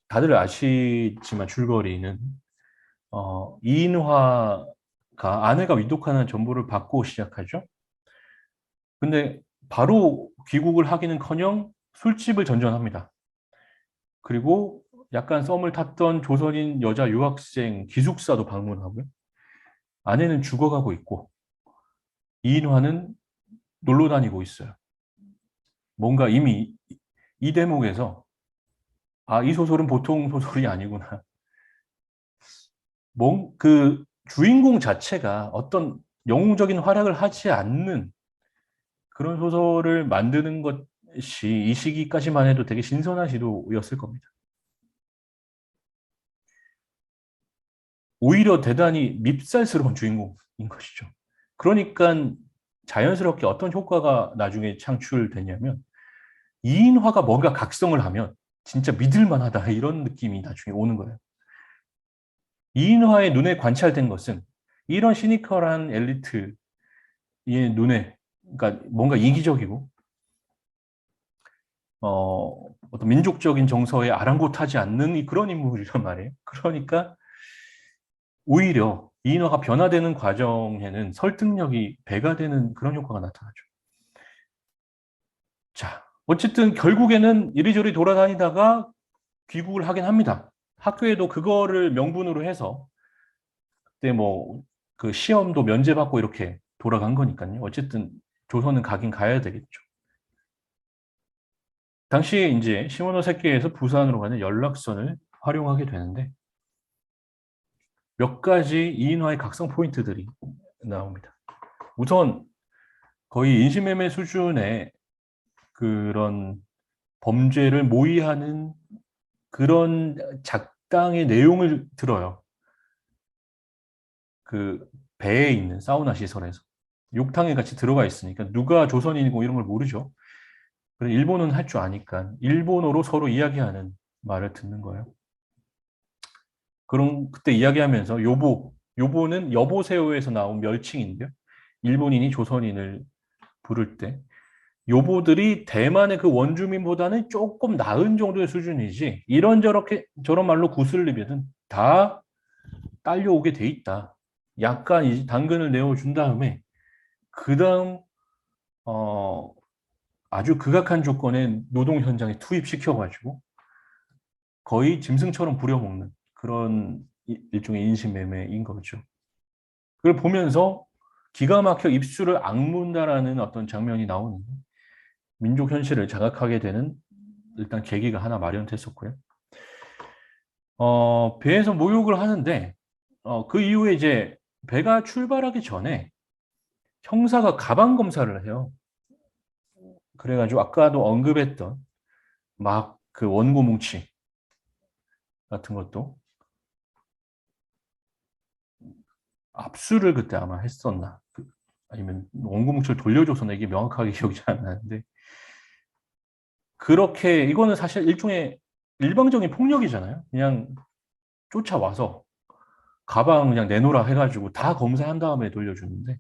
다들 아시지만 줄거리는 이인화가 아내가 위독하는 정보를 받고 시작하죠. 근데 바로 귀국을 하기는커녕 술집을 전전합니다. 그리고 약간 썸을 탔던 조선인 여자 유학생 기숙사도 방문하고요. 아내는 죽어가고 있고 이인화는 놀러 다니고 있어요. 뭔가 이미 이 대목에서 이 소설은 보통 소설이 아니구나. 그 주인공 자체가 어떤 영웅적인 활약을 하지 않는 그런 소설을 만드는 것이 이 시기까지만 해도 되게 신선한 시도였을 겁니다. 오히려 대단히 밉살스러운 주인공인 것이죠. 그러니까 자연스럽게 어떤 효과가 나중에 창출되냐면 이인화가 뭔가 각성을 하면 진짜 믿을만하다 이런 느낌이 나중에 오는 거예요. 이인화의 눈에 관찰된 것은 이런 시니컬한 엘리트의 눈에 그러니까 뭔가 이기적이고 어떤 민족적인 정서에 아랑곳하지 않는 그런 인물이란 말이에요. 그러니까 오히려 이인화가 변화되는 과정에는 설득력이 배가 되는 그런 효과가 나타나죠. 자, 어쨌든 결국에는 이리저리 돌아다니다가 귀국을 하긴 합니다. 학교에도 그거를 명분으로 해서 그때 뭐 그 시험도 면제받고 이렇게 돌아간 거니까요. 어쨌든 조선은 가긴 가야 되겠죠. 당시에 이제 시모노세키에서 부산으로 가는 연락선을 활용하게 되는데 몇 가지 이인화의 각성 포인트들이 나옵니다. 우선 거의 인신매매 수준의 그런 범죄를 모의하는 그런 작당의 내용을 들어요. 그 배에 있는 사우나 시설에서. 욕탕에 같이 들어가 있으니까 누가 조선인이고 이런 걸 모르죠. 그래서 일본은 할 줄 아니까 일본어로 서로 이야기하는 말을 듣는 거예요. 그럼 그때 이야기하면서 요보는 여보세요에서 나온 멸칭인데요. 일본인이 조선인을 부를 때 요보들이 대만의 그 원주민보다는 조금 나은 정도의 수준이지 이런저렇게 저런 말로 구슬리면은 다 딸려오게 돼 있다. 약간 이 당근을 내어준 다음에 그 다음 어, 아주 극악한 조건의 노동 현장에 투입시켜가지고 거의 짐승처럼 부려먹는 그런 일종의 인신매매인 거죠. 그걸 보면서 기가 막혀 입술을 악문다라는 어떤 장면이 나오는데 민족 현실을 자각하게 되는 일단 계기가 하나 마련됐었고요. 배에서 모욕을 하는데 그 이후에 이제 배가 출발하기 전에 형사가 가방 검사를 해요. 그래가지고 아까도 언급했던 막 그 원고 뭉치 같은 것도 압수를 그때 아마 했었나 아니면 원고 뭉치를 돌려줘서나 이게 명확하게 기억이 잘 안 나는데 그렇게 이거는 사실 일종의 일방적인 폭력이잖아요. 그냥 쫓아와서 가방 그냥 내놓으라 해가지고 다 검사한 다음에 돌려주는데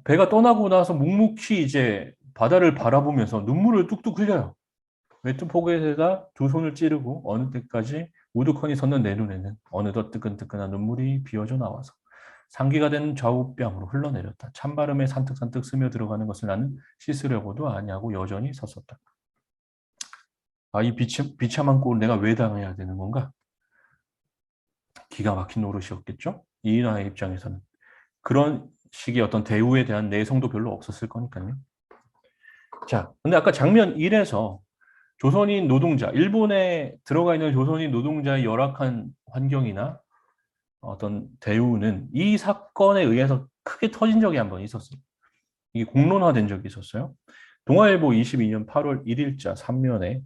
배가 떠나고 나서 묵묵히 이제 바다를 바라보면서 눈물을 뚝뚝 흘려요. 외투포개에다 두 손을 찌르고 어느 때까지 우두커니 섰는 내 눈에는 어느덧 뜨끈뜨끈한 눈물이 비어져 나와서 상기가 된 좌우뺨으로 흘러내렸다. 찬바람에 산뜩산뜩 스며들어가는 것을 나는 씻으려고도 아니하고 여전히 섰었다. 이 비참한 꼴을 내가 왜 당해야 되는 건가? 기가 막힌 노릇이었겠죠? 이인화의 입장에서는. 그런 식의 어떤 대우에 대한 내성도 별로 없었을 거니까요. 자, 근데 아까 장면 1에서 조선인 노동자, 일본에 들어가 있는 조선인 노동자의 열악한 환경이나 어떤 대우는 이 사건에 의해서 크게 터진 적이 한 번 있었어요. 이게 공론화된 적이 있었어요. 동아일보 22년 8월 1일자 3면에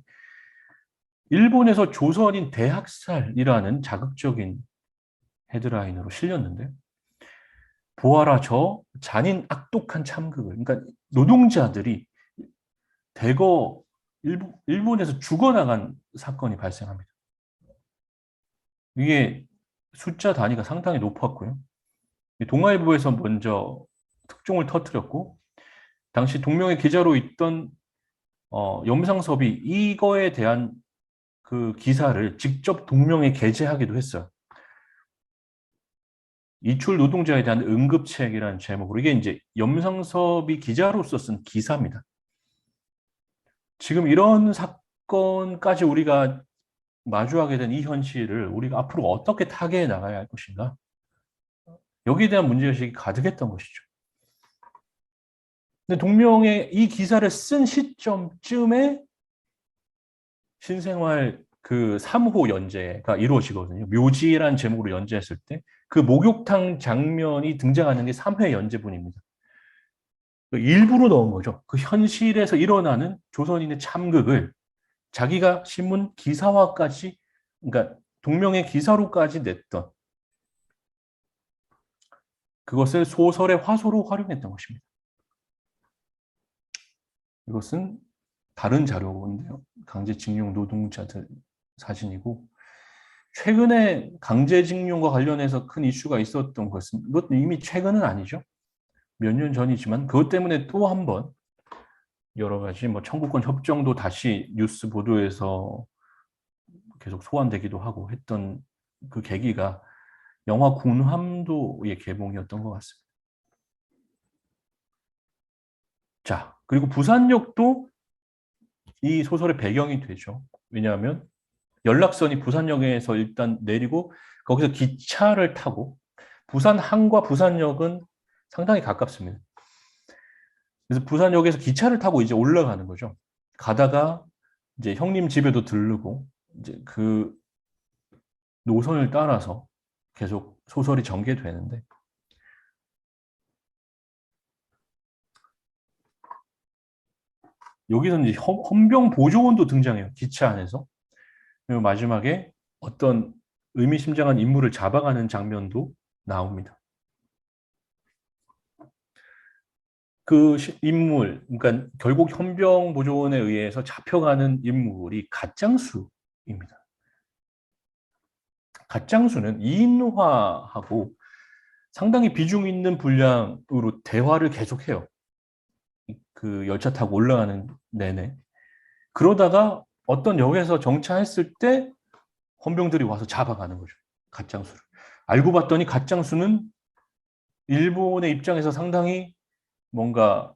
일본에서 조선인 대학살이라는 자극적인 헤드라인으로 실렸는데 보아라 저 잔인 악독한 참극을 그러니까 노동자들이 대거 일본에서 죽어나간 사건이 발생합니다. 이게 숫자 단위가 상당히 높았고요. 동아일보에서 먼저 특종을 터뜨렸고 당시 동명의 기자로 있던 염상섭이 이거에 대한 그 기사를 직접 동명에 게재하기도 했어요. 이출 노동자에 대한 응급책이라는 제목으로 이게 이제 염상섭이 기자로서 쓴 기사입니다. 지금 이런 사건까지 우리가 마주하게 된 이 현실을 우리가 앞으로 어떻게 타개해 나가야 할 것인가? 여기에 대한 문제의식이 가득했던 것이죠. 근데 동명의 이 기사를 쓴 시점쯤에 신생활 그 3호 연재가 이루어지거든요. 묘지라는 제목으로 연재했을 때 그 목욕탕 장면이 등장하는 게 3회 연재분입니다. 일부러 넣은 거죠. 그 현실에서 일어나는 조선인의 참극을 자기가 신문 기사화까지, 그러니까 동명의 기사로까지 냈던 그것을 소설의 화소로 활용했던 것입니다. 이것은 다른 자료인데요. 강제징용 노동자들 사진이고, 최근에 강제징용과 관련해서 큰 이슈가 있었던 것은, 이것도 이미 최근은 아니죠. 몇 년 전이지만 그것 때문에 또 한 번 여러 가지 뭐 청구권 협정도 다시 뉴스 보도에서 계속 소환되기도 하고 했던 그 계기가 영화 군함도의 개봉이었던 것 같습니다. 자, 그리고 부산역도 이 소설의 배경이 되죠. 왜냐하면 연락선이 부산역에서 일단 내리고 거기서 기차를 타고 부산항과 부산역은 상당히 가깝습니다. 그래서 부산역에서 기차를 타고 이제 올라가는 거죠. 가다가 이제 형님 집에도 들르고 이제 그 노선을 따라서 계속 소설이 전개되는데 여기서는 이제 헌병 보조원도 등장해요. 기차 안에서. 그리고 마지막에 어떤 의미심장한 인물을 잡아가는 장면도 나옵니다. 그 인물, 그러니까 결국 헌병 보조원에 의해서 잡혀가는 인물이 갓장수입니다. 갓장수는 이인화하고 상당히 비중 있는 분량으로 대화를 계속해요. 그 열차 타고 올라가는 내내. 그러다가 어떤 역에서 정차했을 때 헌병들이 와서 잡아가는 거죠. 갓장수를. 알고 봤더니 갓장수는 일본의 입장에서 상당히 뭔가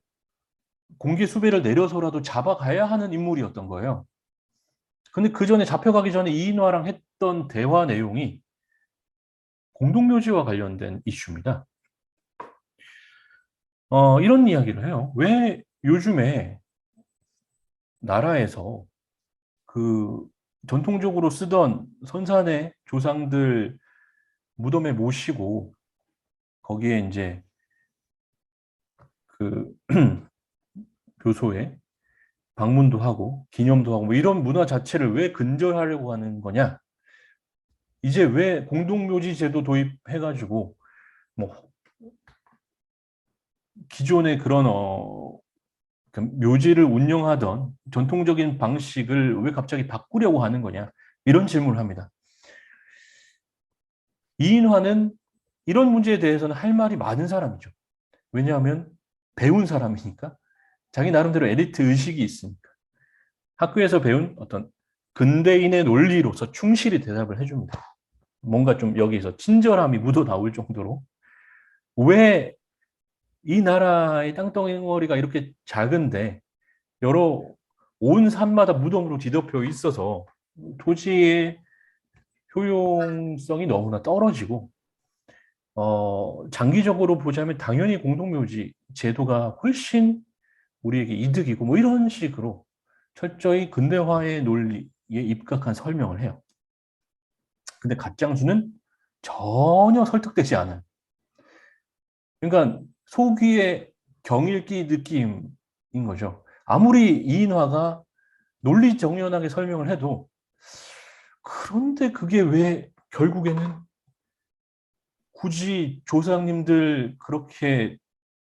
공개 수배를 내려서라도 잡아가야 하는 인물이었던 거예요. 근데 그 전에 잡혀가기 전에 이인화랑 했던 대화 내용이 공동묘지와 관련된 이슈입니다. 이런 이야기를 해요. 왜 요즘에 나라에서 그 전통적으로 쓰던 선산의 조상들 무덤에 모시고 거기에 이제 그 묘소에 방문도 하고 기념도 하고 뭐 이런 문화 자체를 왜 근절하려고 하는 거냐? 이제 왜 공동묘지 제도 도입해가지고 뭐 기존의 그런 그 묘지를 운영하던 전통적인 방식을 왜 갑자기 바꾸려고 하는 거냐? 이런 질문을 합니다. 이인화는 이런 문제에 대해서는 할 말이 많은 사람이죠. 왜냐하면 배운 사람이니까 자기 나름대로 에리트 의식이 있으니까 학교에서 배운 어떤 근대인의 논리로서 충실히 대답을 해줍니다. 뭔가 좀 여기서 친절함이 묻어 나올 정도로 왜 이 나라의 땅덩어리가 이렇게 작은데 여러 온 산마다 무덤으로 뒤덮여 있어서 토지의 효용성이 너무나 떨어지고 장기적으로 보자면 당연히 공동묘지 제도가 훨씬 우리에게 이득이고 뭐 이런 식으로 철저히 근대화의 논리에 입각한 설명을 해요. 근데 갓장수는 전혀 설득되지 않아요. 그러니까 소귀의 경읽기 느낌인 거죠. 아무리 이인화가 논리정연하게 설명을 해도 그런데 그게 왜 결국에는 굳이 조상님들 그렇게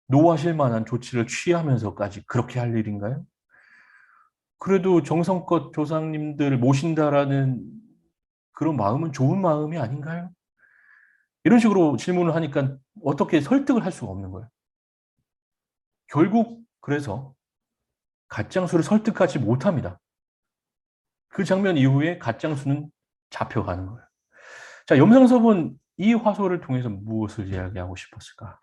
노하실 만한 조치를 취하면서까지 그렇게 할 일인가요? 그래도 정성껏 조상님들을 모신다라는 그런 마음은 좋은 마음이 아닌가요? 이런 식으로 질문을 하니까 어떻게 설득을 할 수가 없는 거예요. 결국 그래서 갓장수를 설득하지 못합니다. 그 장면 이후에 갓장수는 잡혀가는 거예요. 자, 염상섭은 이 화소를 통해서 무엇을 이야기하고 싶었을까?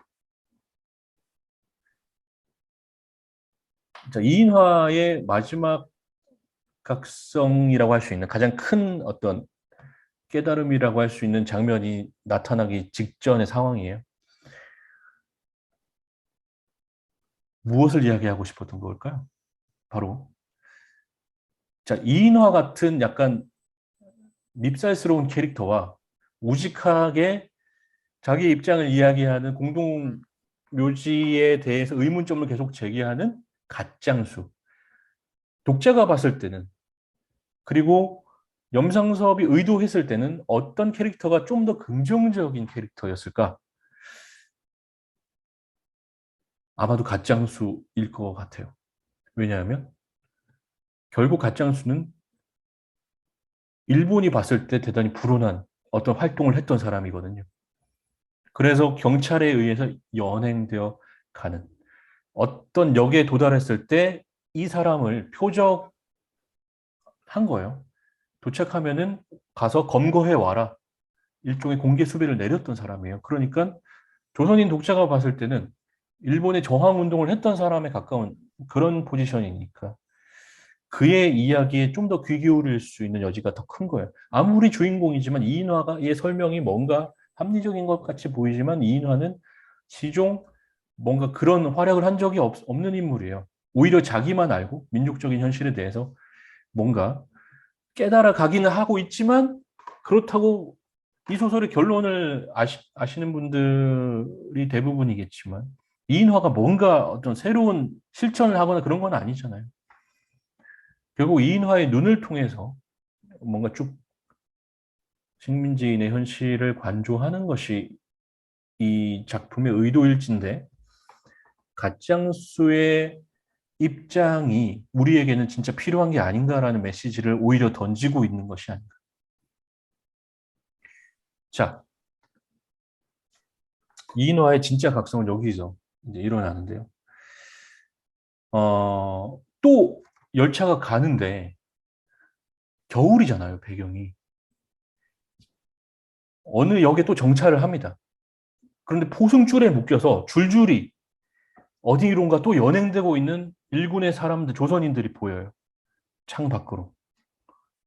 자, 이인화의 마지막 각성이라고 할 수 있는 가장 큰 어떤 깨달음이라고 할 수 있는 장면이 나타나기 직전의 상황이에요. 무엇을 이야기하고 싶었던 걸까요? 바로 자, 이인화 같은 약간 밉살스러운 캐릭터와 우직하게 자기 입장을 이야기하는 공동 묘지에 대해서 의문점을 계속 제기하는 갓장수. 독자가 봤을 때는 그리고 염상섭이 의도했을 때는 어떤 캐릭터가 좀 더 긍정적인 캐릭터였을까? 아마도 갓장수일 것 같아요. 왜냐하면 결국 갓장수는 일본이 봤을 때 대단히 불온한 어떤 활동을 했던 사람이거든요. 그래서 경찰에 의해서 연행되어 가는 어떤 역에 도달했을 때 이 사람을 표적한 거예요. 도착하면은 가서 검거해 와라. 일종의 공개 수배를 내렸던 사람이에요. 그러니까 조선인 독자가 봤을 때는 일본의 저항 운동을 했던 사람에 가까운 그런 포지션이니까 그의 이야기에 좀 더 귀 기울일 수 있는 여지가 더 큰 거예요. 아무리 주인공이지만 이인화의 설명이 뭔가 합리적인 것 같이 보이지만 이인화는 시종 뭔가 그런 활약을 한 적이 없는 인물이에요. 오히려 자기만 알고 민족적인 현실에 대해서 뭔가 깨달아 가기는 하고 있지만 그렇다고 이 소설의 결론을 아시는 분들이 대부분이겠지만 이인화가 뭔가 어떤 새로운 실천을 하거나 그런 건 아니잖아요. 결국 이인화의 눈을 통해서 뭔가 쭉 식민지인의 현실을 관조하는 것이 이 작품의 의도일진데 갓장수의 입장이 우리에게는 진짜 필요한 게 아닌가라는 메시지를 오히려 던지고 있는 것이 아닌가. 자, 이인화의 진짜 각성은 여기서 이제 일어나는데요. 또 열차가 가는데 겨울이잖아요, 배경이. 어느 역에 또 정차를 합니다. 그런데 포승줄에 묶여서 줄줄이 어디론가 또 연행되고 있는 일군의 사람들, 조선인들이 보여요. 창 밖으로.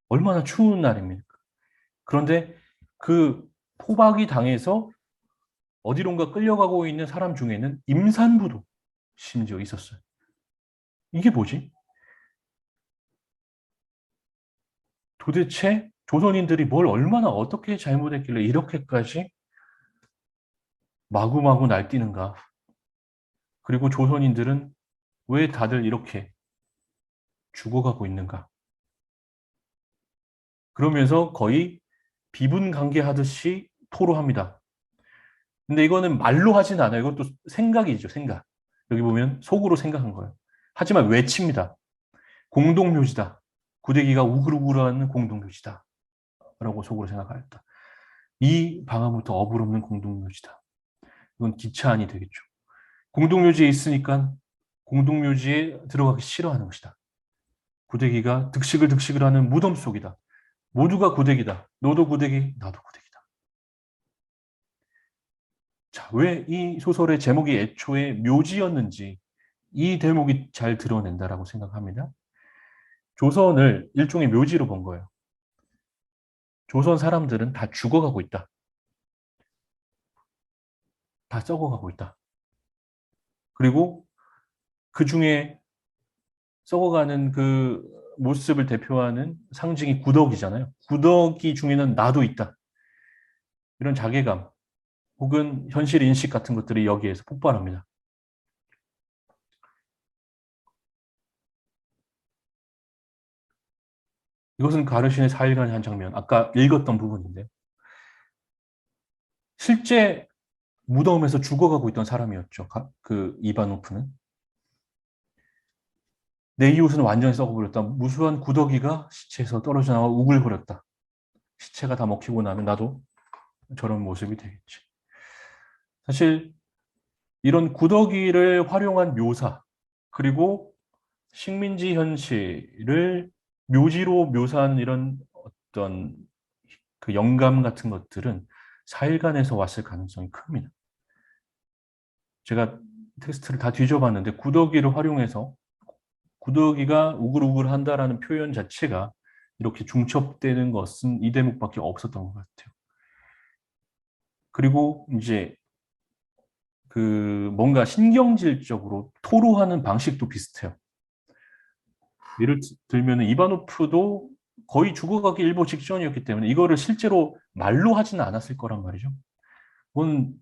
얼마나 추운 날입니까? 그런데 그 포박이 당해서 어디론가 끌려가고 있는 사람 중에는 임산부도 심지어 있었어요. 이게 뭐지? 도대체 조선인들이 뭘 얼마나 어떻게 잘못했길래 이렇게까지 마구마구 날뛰는가? 그리고 조선인들은 왜 다들 이렇게 죽어가고 있는가? 그러면서 거의 비분간계하듯이 토로합니다. 근데 이거는 말로 하진 않아요. 이것도 생각이죠, 생각. 여기 보면 속으로 생각한 거예요. 하지만 외칩니다. 공동묘지다. 구대기가 우글우글하는 공동묘지다. 라고 속으로 생각하였다. 이 방아부터 어불없는 공동묘지다. 이건 기차안이 되겠죠. 공동묘지에 있으니까 공동묘지에 들어가기 싫어하는 것이다. 구대기가 득식을 하는 무덤 속이다. 모두가 구대기다. 너도 구대기, 나도 구대기다. 자, 왜 이 소설의 제목이 애초에 묘지였는지 이 대목이 잘 드러낸다라고 생각합니다. 조선을 일종의 묘지로 본 거예요. 조선 사람들은 다 죽어가고 있다. 다 썩어가고 있다. 그리고 그 중에 썩어가는 그 모습을 대표하는 상징이 구덕이잖아요. 구덕이 중에는 나도 있다. 이런 자괴감 혹은 현실 인식 같은 것들이 여기에서 폭발합니다. 이것은 가르신의 4일간의 한 장면, 아까 읽었던 부분인데요. 실제 무덤에서 죽어가고 있던 사람이었죠. 그 이바노프는. 내 이웃은 완전히 썩어버렸다. 무수한 구더기가 시체에서 떨어져 나와 우글거렸다. 시체가 다 먹히고 나면 나도 저런 모습이 되겠지. 사실 이런 구더기를 활용한 묘사 그리고 식민지 현실을 묘지로 묘사한 이런 어떤 그 영감 같은 것들은 사일간에서 왔을 가능성이 큽니다. 제가 텍스트를 다 뒤져봤는데 구더기를 활용해서 구더기가 우글우글한다라는 표현 자체가 이렇게 중첩되는 것은 이 대목밖에 없었던 것 같아요. 그리고 이제 그 뭔가 신경질적으로 토로하는 방식도 비슷해요. 예를 들면 이바노프도 거의 죽어가기 일보 직전이었기 때문에 이거를 실제로 말로 하지는 않았을 거란 말이죠. 그건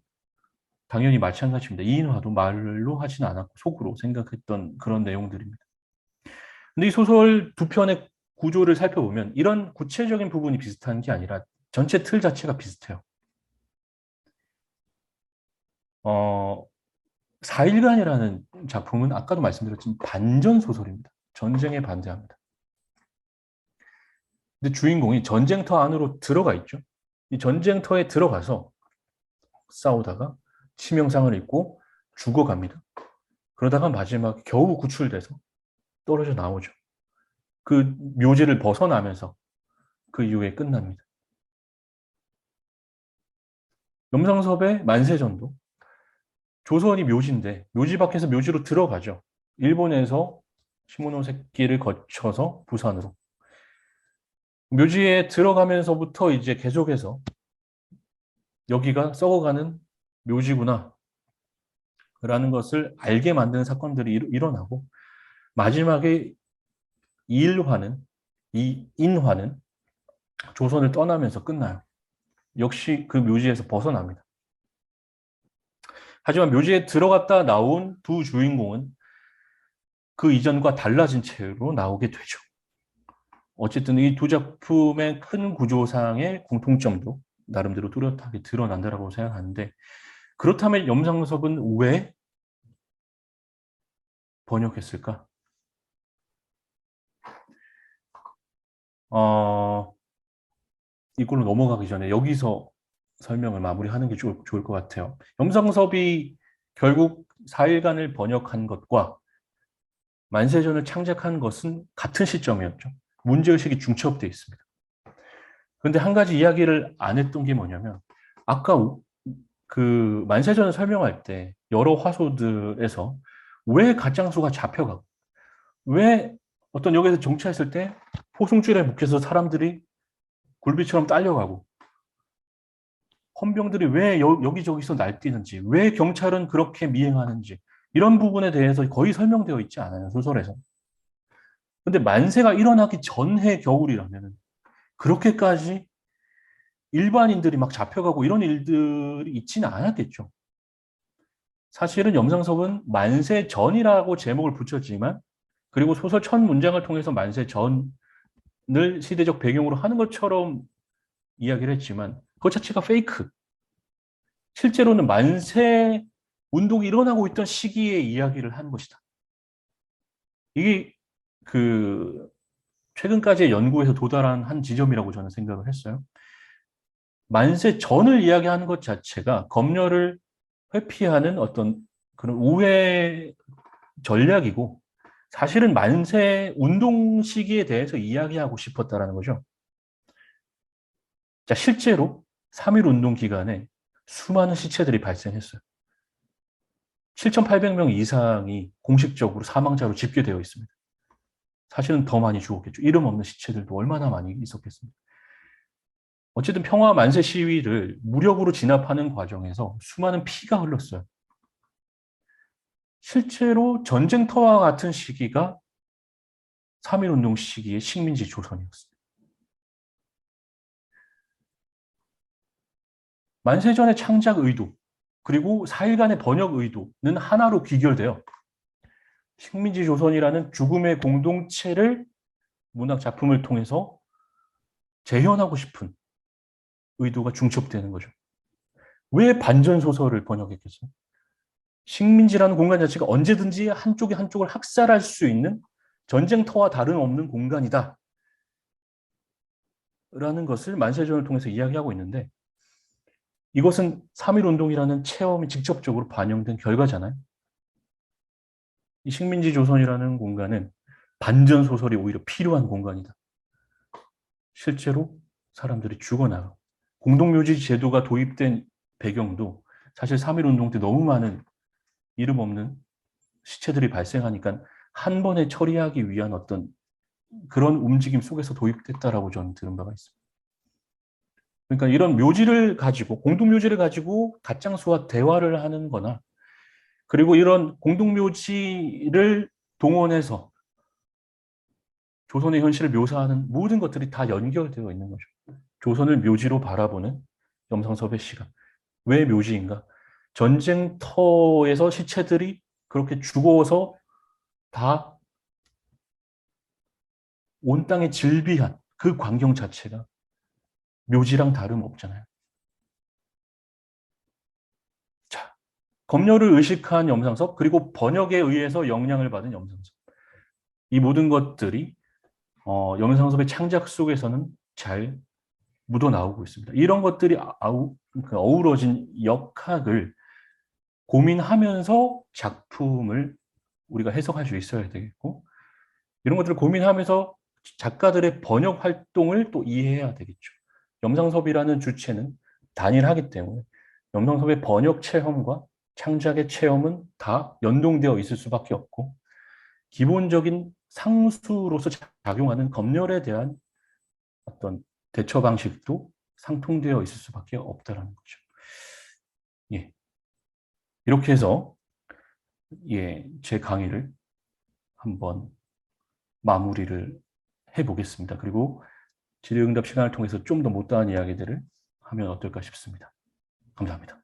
당연히 마찬가지입니다. 이인화도 말로 하지는 않았고 속으로 생각했던 그런 내용들입니다. 근데 이 소설 두 편의 구조를 살펴보면 이런 구체적인 부분이 비슷한 게 아니라 전체 틀 자체가 비슷해요. 사일간이라는 작품은 아까도 말씀드렸지만 반전 소설입니다. 전쟁에 반대합니다. 근데 주인공이 전쟁터 안으로 들어가 있죠. 이 전쟁터에 들어가서 싸우다가 치명상을 입고 죽어갑니다. 그러다가 마지막에 겨우 구출돼서 떨어져 나오죠. 그 묘지를 벗어나면서 그 이후에 끝납니다. 염상섭의 만세전도 조선이 묘지인데 묘지 밖에서 묘지로 들어가죠. 일본에서 시모노세키를 거쳐서 부산으로. 묘지에 들어가면서부터 이제 계속해서 여기가 썩어가는 묘지구나 라는 것을 알게 만드는 사건들이 일어나고 마지막에 이 인화는 조선을 떠나면서 끝나요. 역시 그 묘지에서 벗어납니다. 하지만 묘지에 들어갔다 나온 두 주인공은 그 이전과 달라진 채로 나오게 되죠. 어쨌든 이 두 작품의 큰 구조상의 공통점도 나름대로 뚜렷하게 드러난다고 생각하는데 그렇다면 염상섭은 왜 번역했을까? 이걸로 넘어가기 전에 여기서 설명을 마무리하는 게 좋을 것 같아요. 염상섭이 결국 사일간을 번역한 것과 만세전을 창작한 것은 같은 시점이었죠. 문제의식이 중첩되어 있습니다. 그런데 한 가지 이야기를 안 했던 게 뭐냐면 아까 그 만세전을 설명할 때 여러 화소들에서 왜 가짱수가 잡혀가고 왜 어떤 역에서 정차했을 때 포승줄에 묶여서 사람들이 굴비처럼 딸려가고 헌병들이 왜 여기저기서 날뛰는지 왜 경찰은 그렇게 미행하는지 이런 부분에 대해서 거의 설명되어 있지 않아요. 소설에서. 근데 만세가 일어나기 전해 겨울이라면 그렇게까지 일반인들이 막 잡혀가고 이런 일들이 있지는 않았겠죠. 사실은 염상섭은 만세 전이라고 제목을 붙였지만 그리고 소설 첫 문장을 통해서 만세 전을 시대적 배경으로 하는 것처럼 이야기를 했지만 그것 자체가 페이크. 실제로는 만세 운동이 일어나고 있던 시기에 이야기를 한 것이다. 이게 그 최근까지의 연구에서 도달한 한 지점이라고 저는 생각을 했어요. 만세 전을 이야기하는 것 자체가 검열을 회피하는 어떤 그런 우회 전략이고 사실은 만세 운동 시기에 대해서 이야기하고 싶었다라는 거죠. 자, 실제로 3.1 운동 기간에 수많은 시체들이 발생했어요. 7,800명 이상이 공식적으로 사망자로 집계되어 있습니다. 사실은 더 많이 죽었겠죠. 이름 없는 시체들도 얼마나 많이 있었겠습니까? 어쨌든 평화 만세 시위를 무력으로 진압하는 과정에서 수많은 피가 흘렀어요. 실제로 전쟁터와 같은 시기가 3.1 운동 시기의 식민지 조선이었습니다. 만세전의 창작 의도 그리고 4일간의 번역 의도는 하나로 귀결돼요. 식민지 조선이라는 죽음의 공동체를 문학 작품을 통해서 재현하고 싶은 의도가 중첩되는 거죠. 왜 반전 소설을 번역했겠어요? 식민지라는 공간 자체가 언제든지 한쪽이 한쪽을 학살할 수 있는 전쟁터와 다름없는 공간이다. 라는 것을 만세전을 통해서 이야기하고 있는데 이것은 3.1 운동이라는 체험이 직접적으로 반영된 결과잖아요. 이 식민지 조선이라는 공간은 반전 소설이 오히려 필요한 공간이다. 실제로 사람들이 죽어나가고 공동묘지 제도가 도입된 배경도 사실 3.1운동 때 너무 많은 이름 없는 시체들이 발생하니까 한 번에 처리하기 위한 어떤 그런 움직임 속에서 도입됐다라고 저는 들은 바가 있습니다. 그러니까 이런 묘지를 가지고 공동묘지를 가지고 가짱수와 대화를 하는 거나 그리고 이런 공동묘지를 동원해서 조선의 현실을 묘사하는 모든 것들이 다 연결되어 있는 거죠. 조선을 묘지로 바라보는 염상섭의 시각. 왜 묘지인가? 전쟁터에서 시체들이 그렇게 죽어서 다 온 땅에 질비한 그 광경 자체가 묘지랑 다름없잖아요. 자, 검열을 의식한 염상섭, 그리고 번역에 의해서 영향을 받은 염상섭. 이 모든 것들이 염상섭의 창작 속에서는 잘 묻어나오고 있습니다. 이런 것들이 그 어우러진 역학을 고민하면서 작품을 우리가 해석할 수 있어야 되겠고, 이런 것들을 고민하면서 작가들의 번역 활동을 또 이해해야 되겠죠. 염상섭이라는 주체는 단일하기 때문에 염상섭의 번역 체험과 창작의 체험은 다 연동되어 있을 수밖에 없고, 기본적인 상수로서 작용하는 검열에 대한 어떤 대처 방식도 상통되어 있을 수밖에 없다는 거죠. 예. 이렇게 해서 제 강의를 한번 마무리를 해보겠습니다. 그리고 질의응답 시간을 통해서 좀 더 못다한 이야기들을 하면 어떨까 싶습니다. 감사합니다.